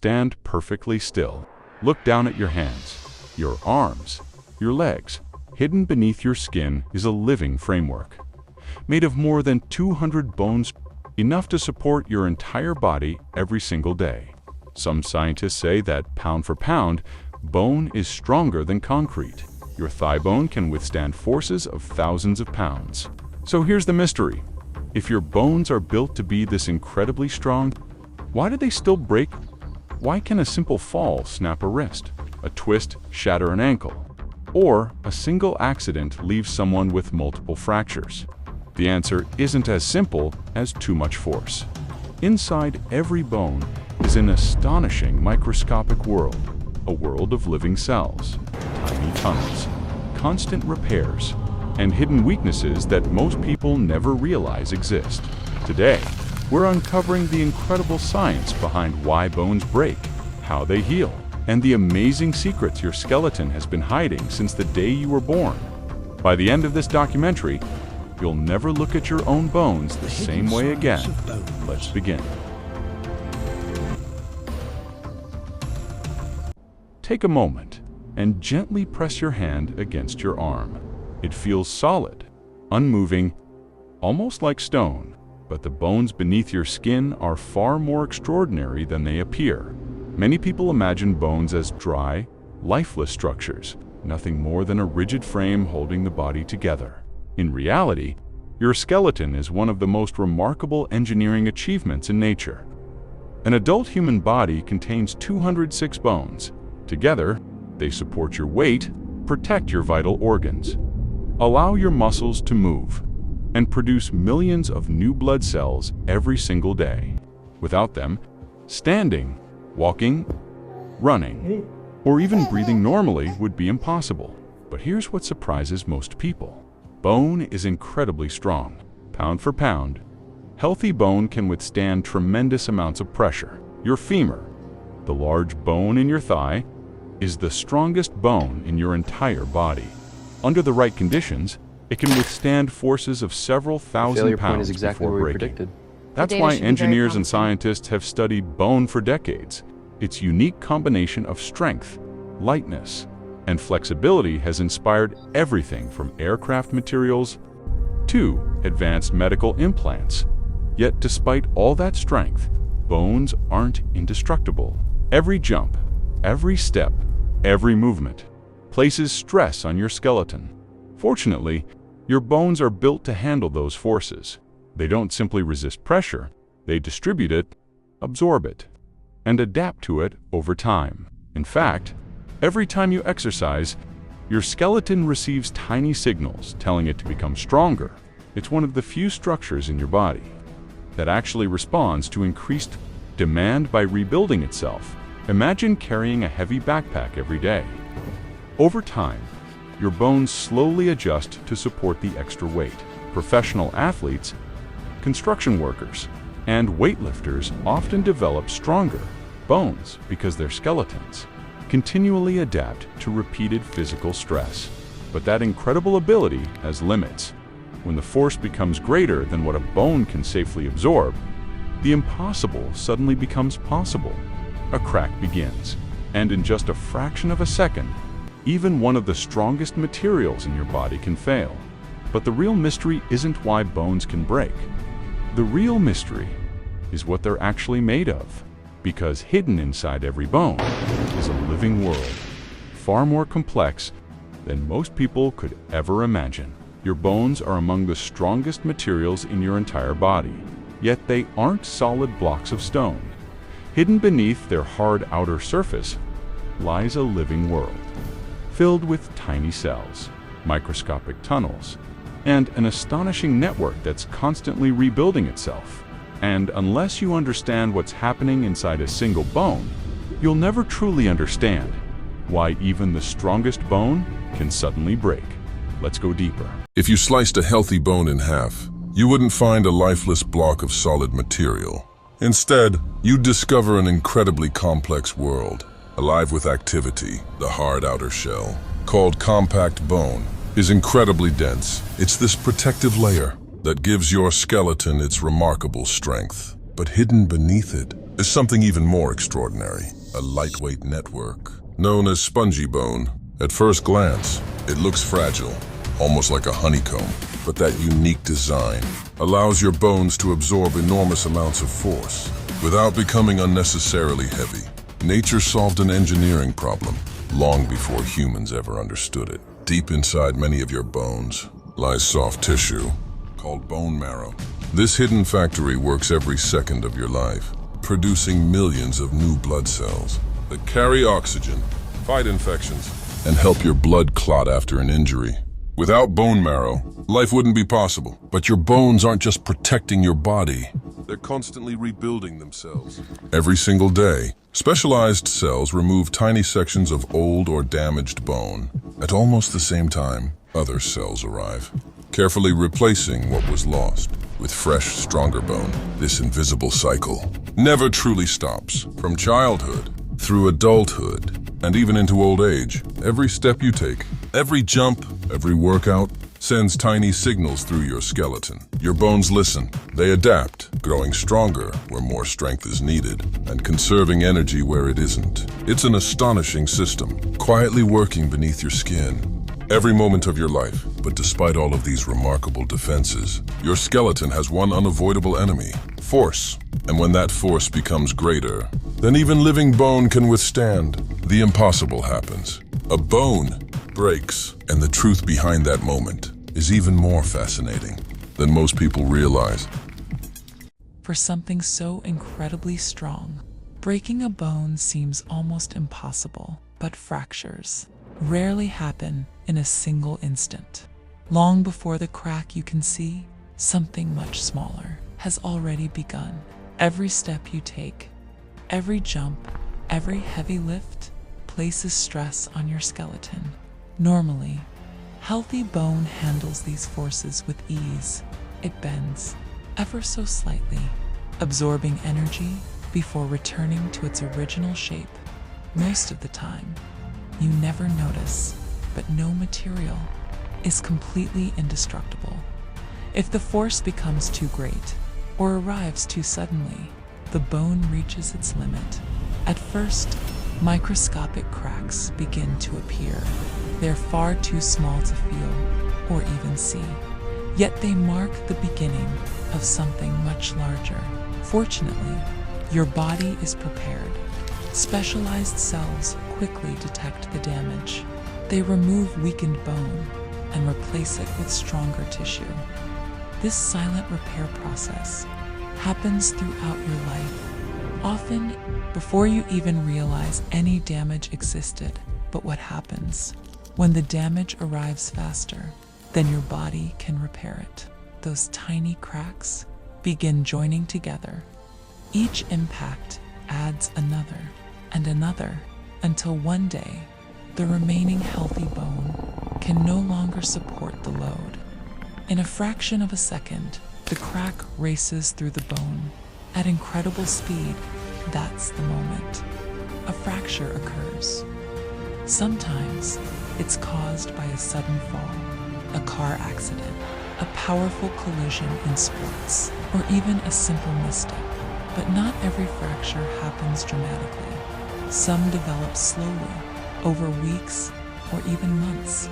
Stand perfectly still. Look down at your hands, your arms, your legs. Hidden beneath your skin is a living framework, made of more than 200 bones, enough to support your entire body every single day. Some scientists say that pound for pound, bone is stronger than concrete. Your thigh bone can withstand forces of thousands of pounds. So here's the mystery. If your bones are built to be this incredibly strong, why do they still break? Why can a simple fall snap a wrist, a twist shatter an ankle, or a single accident leave someone with multiple fractures? The answer isn't as simple as too much force. Inside every bone is an astonishing microscopic world, a world of living cells, tiny tunnels, constant repairs, and hidden weaknesses that most people never realize exist. Today, we're uncovering the incredible science behind why bones break, how they heal, and the amazing secrets your skeleton has been hiding since the day you were born. By the end of this documentary, you'll never look at your own bones the same way again. Let's begin. Take a moment and gently press your hand against your arm. It feels solid, unmoving, almost like stone, but the bones beneath your skin are far more extraordinary than they appear. Many people imagine bones as dry, lifeless structures, nothing more than a rigid frame holding the body together. In reality, your skeleton is one of the most remarkable engineering achievements in nature. An adult human body contains 206 bones. Together, they support your weight, protect your vital organs, allow your muscles to move, and produce millions of new blood cells every single day. Without them, standing, walking, running, or even breathing normally would be impossible. But here's what surprises most people. Bone is incredibly strong. Pound for pound, healthy bone can withstand tremendous amounts of pressure. Your femur, the large bone in your thigh, is the strongest bone in your entire body. Under the right conditions, it can withstand forces of several thousand pounds before breaking. That's why engineers and scientists have studied bone for decades. Its unique combination of strength, lightness, and flexibility has inspired everything from aircraft materials to advanced medical implants. Yet despite all that strength, bones aren't indestructible. Every jump, every step, every movement places stress on your skeleton. Fortunately, your bones are built to handle those forces. They don't simply resist pressure, they distribute it, absorb it, and adapt to it over time. In fact, every time you exercise, your skeleton receives tiny signals telling it to become stronger. It's one of the few structures in your body that actually responds to increased demand by rebuilding itself. Imagine carrying a heavy backpack every day. Over time, your bones slowly adjust to support the extra weight. Professional athletes, construction workers, and weightlifters often develop stronger bones because their skeletons continually adapt to repeated physical stress. But that incredible ability has limits. When the force becomes greater than what a bone can safely absorb, the impossible suddenly becomes possible. A crack begins, and in just a fraction of a second, even one of the strongest materials in your body can fail. But the real mystery isn't why bones can break. The real mystery is what they're actually made of. Because hidden inside every bone is a living world, far more complex than most people could ever imagine. Your bones are among the strongest materials in your entire body, yet they aren't solid blocks of stone. Hidden beneath their hard outer surface lies a living world, filled with tiny cells, microscopic tunnels, and an astonishing network that's constantly rebuilding itself. And unless you understand what's happening inside a single bone, you'll never truly understand why even the strongest bone can suddenly break. Let's go deeper. If you sliced a healthy bone in half, you wouldn't find a lifeless block of solid material. Instead, you'd discover an incredibly complex world, alive with activity. The hard outer shell, called compact bone, is incredibly dense. It's this protective layer that gives your skeleton its remarkable strength. But hidden beneath it is something even more extraordinary, a lightweight network known as spongy bone. At first glance, it looks fragile, almost like a honeycomb, but that unique design allows your bones to absorb enormous amounts of force without becoming unnecessarily heavy. Nature solved an engineering problem long before humans ever understood it. Deep inside many of your bones lies soft tissue called bone marrow. This hidden factory works every second of your life, producing millions of new blood cells that carry oxygen, fight infections, and help your blood clot after an injury. Without bone marrow, life wouldn't be possible. But your bones aren't just protecting your body. They're constantly rebuilding themselves. Every single day, specialized cells remove tiny sections of old or damaged bone. At almost the same time, other cells arrive, carefully replacing what was lost with fresh, stronger bone. This invisible cycle never truly stops. From childhood through adulthood and even into old age, every step you take, every jump, every workout sends tiny signals through your skeleton. Your bones listen, they adapt, growing stronger where more strength is needed and conserving energy where it isn't. It's an astonishing system, quietly working beneath your skin every moment of your life. But despite all of these remarkable defenses, your skeleton has one unavoidable enemy: force. And when that force becomes greater than even living bone can withstand, the impossible happens. A bone breaks, and the truth behind that moment is even more fascinating than most people realize. For something so incredibly strong, breaking a bone seems almost impossible, but fractures rarely happen in a single instant. Long before the crack you can see, something much smaller has already begun. Every step you take, every jump, every heavy lift places stress on your skeleton. Normally, healthy bone handles these forces with ease. It bends ever so slightly, absorbing energy before returning to its original shape. Most of the time, you never notice, but no material is completely indestructible. If the force becomes too great or arrives too suddenly, the bone reaches its limit. At first, microscopic cracks begin to appear. They're far too small to feel or even see, yet they mark the beginning of something much larger. Fortunately, your body is prepared. Specialized cells quickly detect the damage. They remove weakened bone and replace it with stronger tissue. This silent repair process happens throughout your life, often before you even realize any damage existed. But what happens when the damage arrives faster than your body can repair it? Those tiny cracks begin joining together. Each impact adds another and another, until one day, the remaining healthy bone can no longer support the load. In a fraction of a second, the crack races through the bone. At incredible speed, that's the moment a fracture occurs. Sometimes it's caused by a sudden fall, a car accident, a powerful collision in sports, or even a simple misstep. But not every fracture happens dramatically. Some develop slowly, over weeks or even months.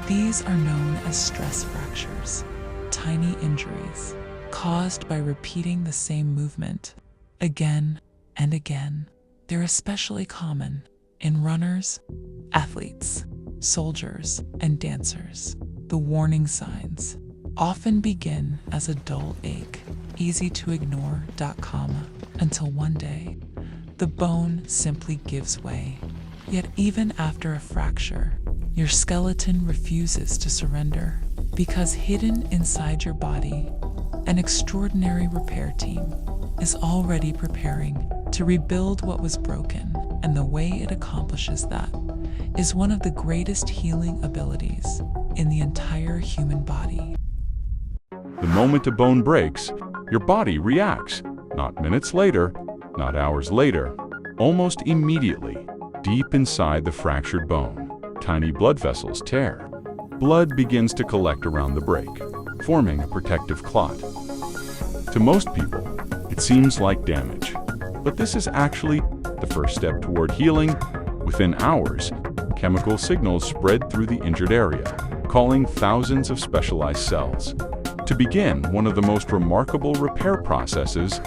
These are known as stress fractures, tiny injuries caused by repeating the same movement again and again. They're especially common in runners, athletes, soldiers, and dancers. The warning signs often begin as a dull ache, easy to ignore, until one day, the bone simply gives way. Yet even after a fracture, your skeleton refuses to surrender, because hidden inside your body, an extraordinary repair team is already preparing to rebuild what was broken, and the way it accomplishes that is one of the greatest healing abilities in the entire human body. The moment a bone breaks, your body reacts, not minutes later, not hours later, almost immediately. Deep inside the fractured bone, tiny blood vessels tear. Blood begins to collect around the break, forming a protective clot. To most people, it seems like damage. But this is actually the first step toward healing. Within hours, chemical signals spread through the injured area, calling thousands of specialized cells. To begin one of the most remarkable repair processes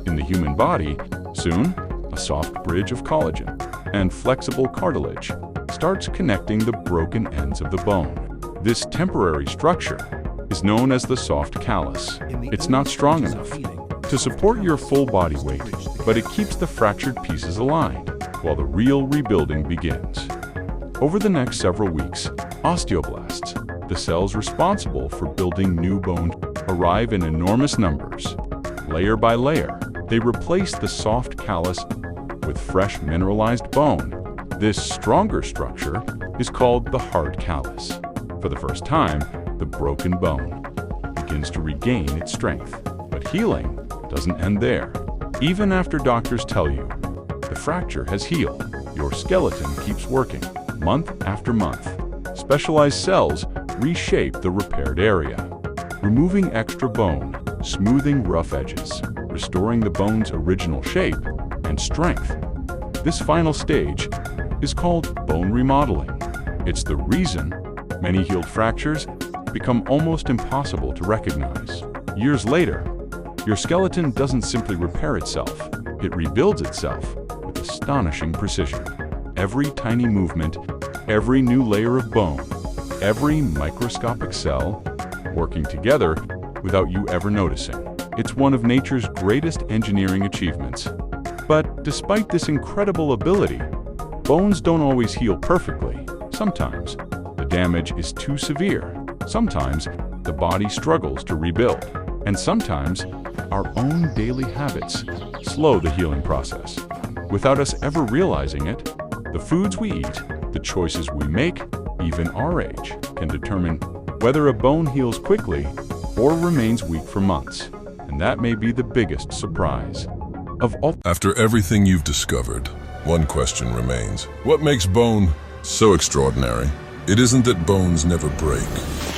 in the human body, soon, a soft bridge of collagen and flexible cartilage starts connecting the broken ends of the bone. This temporary structure is known as the soft callus. It's not strong enough to support your full body weight, but it keeps the fractured pieces aligned while the real rebuilding begins. Over the next several weeks, osteoblasts, the cells responsible for building new bone, arrive in enormous numbers. Layer by layer, they replace the soft callus with fresh mineralized bone. This stronger structure is called the hard callus. For the first time, the broken bone begins to regain its strength. But healing doesn't end there. Even after doctors tell you the fracture has healed, your skeleton keeps working. Month after month, specialized cells reshape the repaired area, removing extra bone, smoothing rough edges, restoring the bone's original shape and strength. This final stage is called bone remodeling. It's the reason many healed fractures become almost impossible to recognize. Years later, your skeleton doesn't simply repair itself, it rebuilds itself with astonishing precision. Every tiny movement, every new layer of bone, every microscopic cell working together without you ever noticing. It's one of nature's greatest engineering achievements. But despite this incredible ability, bones don't always heal perfectly. Sometimes the damage is too severe. Sometimes the body struggles to rebuild. And sometimes our own daily habits slow the healing process. Without us ever realizing it, the foods we eat, the choices we make, even our age, can determine whether a bone heals quickly or remains weak for months. And that may be the biggest surprise of all. After everything you've discovered, one question remains. What makes bone so extraordinary? It isn't that bones never break,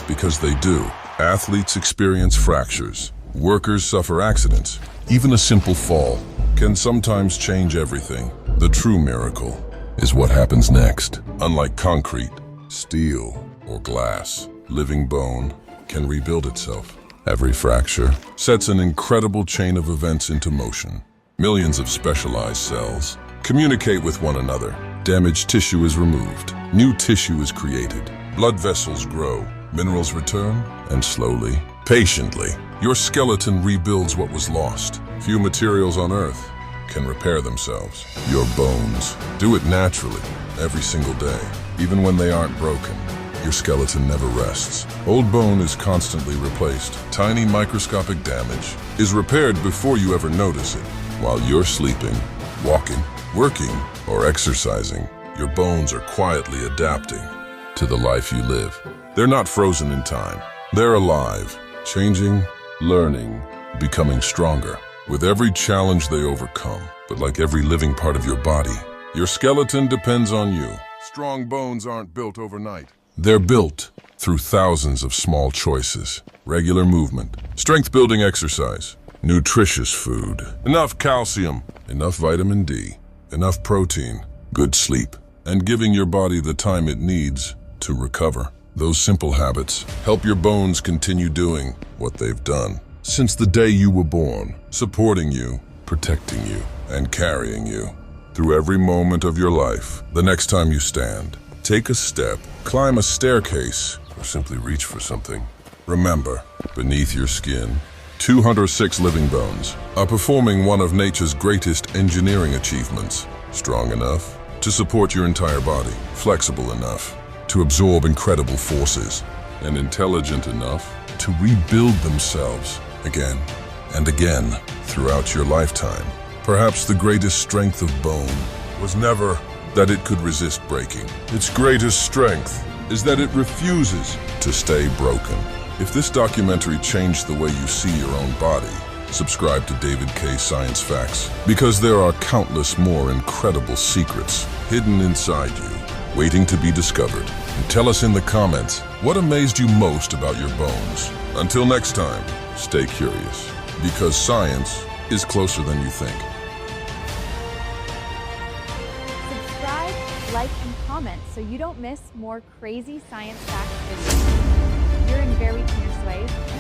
because they do. Athletes experience fractures. Workers suffer accidents. Even a simple fall can sometimes change everything. The true miracle is what happens next. Unlike concrete, steel, or glass, living bone can rebuild itself. Every fracture sets an incredible chain of events into motion. Millions of specialized cells communicate with one another. Damaged tissue is removed. New tissue is created. Blood vessels grow. Minerals return, and slowly, patiently, your skeleton rebuilds what was lost. Few materials on Earth can repair themselves. Your bones do it naturally, every single day. Even when they aren't broken, your skeleton never rests. Old bone is constantly replaced. Tiny microscopic damage is repaired before you ever notice it. While you're sleeping, walking, working, or exercising, your bones are quietly adapting to the life you live. They're not frozen in time. They're alive, changing, learning, becoming stronger. With every challenge they overcome, but like every living part of your body, your skeleton depends on you. Strong bones aren't built overnight. They're built through thousands of small choices. Regular movement, strength-building exercise, nutritious food, enough calcium, enough vitamin D, enough protein, good sleep, and giving your body the time it needs to recover. Those simple habits help your bones continue doing what they've done since the day you were born, supporting you, protecting you, and carrying you through every moment of your life. The next time you stand, take a step, climb a staircase, or simply reach for something, remember, beneath your skin, 206 living bones are performing one of nature's greatest engineering achievements. Strong enough to support your entire body, flexible enough to absorb incredible forces, and intelligent enough to rebuild themselves again and again throughout your lifetime. Perhaps the greatest strength of bone was never that it could resist breaking. Its greatest strength is that it refuses to stay broken. If this documentary changed the way you see your own body, subscribe to David K. Science Facts, because there are countless more incredible secrets hidden inside you, waiting to be discovered. And tell us in the comments, what amazed you most about your bones? Until next time, stay curious, because science is closer than you think. like, and comment so you don't miss more crazy science fact videos. You're in Very Curious Ways.